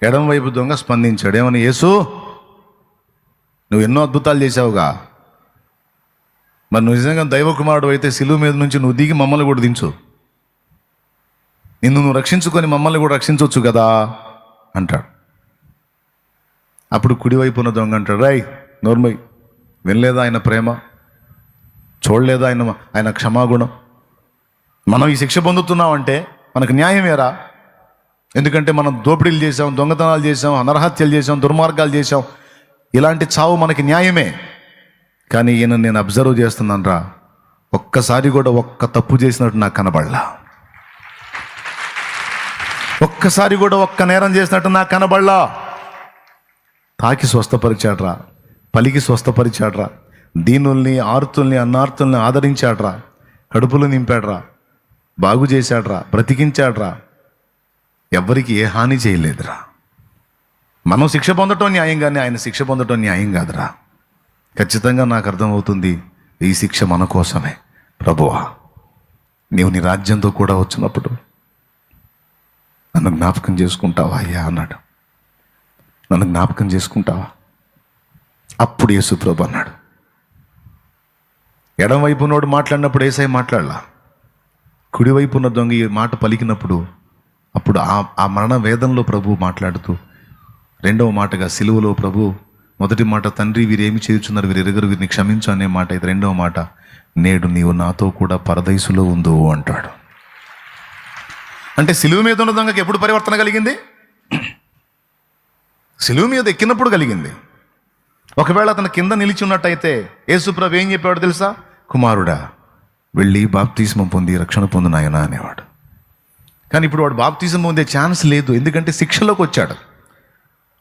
ఎడమ వైపు దొంగ స్పందించాడు. ఏమని? యేసు, నువ్వు ఎన్నో అద్భుతాలు చేశావుగా, మరి నువ్వు నిజంగా దైవ కుమారుడు అయితే సిలువ మీద నుంచి నువ్వు దిగి మమ్మల్ని కూడా దించు, నిన్ను నువ్వు రక్షించుకొని మమ్మల్ని కూడా రక్షించవచ్చు కదా అంటాడు. అప్పుడు కుడివైపు ఉన్న దొంగ అంటాడు, రై నోర్మై, వినలేదా ఆయన ప్రేమ, చూడలేదా ఆయన క్షమాగుణం? మనం ఈ శిక్ష పొందుతున్నామంటే మనకు న్యాయమేరా? ఎందుకంటే మనం దోపిడీలు చేసాం, దొంగతనాలు చేసాం, అనర్హత్యలు చేసాం, దుర్మార్గాలు చేసాం. ఇలాంటి చావు మనకి న్యాయమే. కానీ ఈయన నేను అబ్జర్వ్ చేస్తున్నాను రా, ఒక్కసారి కూడా ఒక్క తప్పు చేసినట్టు నాకు కనబడలా, ఒక్కసారి కూడా ఒక్క నేరం చేసినట్టు నాకు కనబడలా. తాకి స్వస్థపరిచాడ్రా, పలికి స్వస్థపరిచాడ్రా, దీనుల్ని, ఆర్తుల్ని, అన్నార్తుల్ని ఆదరించాడ్రా, కడుపులు నింపాడ్రా, బాగు చేశాడ్రా, బ్రతికించాడ్రా, ఎవ్వరికి ఏ హాని చేయలేదురా. మనం శిక్ష పొందటం న్యాయం కానీ ఆయన శిక్ష పొందటం న్యాయం కాదురా. ఖచ్చితంగా నాకు అర్థమవుతుంది, ఈ శిక్ష మన కోసమే. ప్రభువా, నీవు నీ రాజ్యంతో కూడా వచ్చినప్పుడు నన్ను జ్ఞాపకం చేసుకుంటావా అయ్యా అన్నాడు. నన్ను జ్ఞాపకం చేసుకుంటావా? అప్పుడు యేసు ప్రభు అన్నాడు. ఎడమవైపు నోడు మాట్లాడినప్పుడు యేసయ్య మాట్లాడలా, కుడివైపు ఉన్న దొంగ ఈ మాట పలికినప్పుడు అప్పుడు ఆ మరణ వేదంలో ప్రభు మాట్లాడుతూ, రెండవ మాటగా సిలువలో ప్రభు మొదటి మాట, తండ్రి వీరేమి చేయుచున్నారు, వీరు ఎరుగరు, వీరిని క్షమించు అనే మాట. ఇది రెండవ మాట, నేడు నీవు నాతో కూడా పరదైసులో ఉందో అంటాడు. అంటే సిలువ మీద ఉన్న దొంగకి ఎప్పుడు పరివర్తన కలిగింది? సిలువ మీద ఎక్కినప్పుడు కలిగింది. ఒకవేళ అతను కింద నిలిచి ఉన్నట్టయితే యేసు ప్రభు ఏం చెప్పాడు తెలుసా? కుమారుడా, వెళ్ళి బాప్తిస్మం పొంది రక్షణ పొందు నాయనా అనేవాడు. కానీ ఇప్పుడు వాడు బాప్తిజం పొందే ఛాన్స్ లేదు, ఎందుకంటే శిక్షలోకి వచ్చాడు.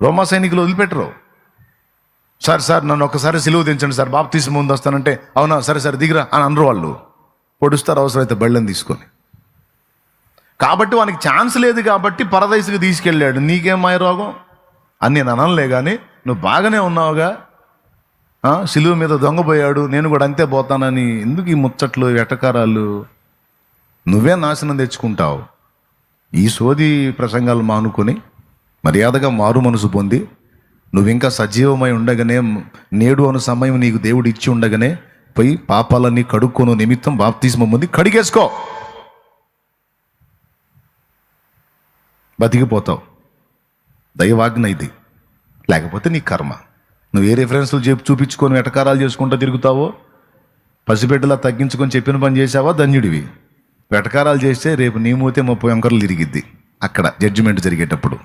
రోమా సైనికులు వదిలిపెట్టరు. సార్ నన్ను ఒకసారి సిలువ దించండి సార్, బాప్తిజం ముందు వస్తానంటే, అవునా సరే దిగిరా అని అనరు వాళ్ళు, పొడుస్తారు అవసరమైతే బళ్ళని తీసుకొని. కాబట్టి వానికి ఛాన్స్ లేదు కాబట్టి పరదైసుకు తీసుకెళ్ళాడు. నీకేం మాయ రోగం అని నేను అనలే, కానీ నువ్వు బాగానే ఉన్నావుగా, సిలువ మీద దొంగపోయాడు, నేను కూడా అంతే పోతానని ఎందుకు ఈ ముచ్చట్లు, ఎటకారాలు? నువ్వే నాశనం తెచ్చుకుంటావు. ఈ సోది ప్రసంగాలు మానుకొని మర్యాదగా మారు మనసు పొంది, నువ్వు ఇంకా సజీవమై ఉండగానే, నేడు అను సమయం నీకు దేవుడు ఇచ్చి ఉండగానే పోయి పాపాలన్నీ కడుక్కోను నిమిత్తం బాప్తిస్మం పొంది కడిగేసుకో, బతికిపోతావు. దైవాజ్ఞ ఇది, లేకపోతే నీ కర్మ. నువ్వు ఏ రిఫరెన్స్లు చూపించుకొని వెటకారాలు చేసుకుంటూ తిరుగుతావో, పసిబిడ్డలా తగ్గించుకొని చెప్పిన పని చేసావా ధన్యుడివి. వెటకారాలు చేస్తే రేపు నీ మూతే 30 అంకర్లు తిరిగిద్ది అక్కడ జడ్జిమెంట్ జరిగేటప్పుడు.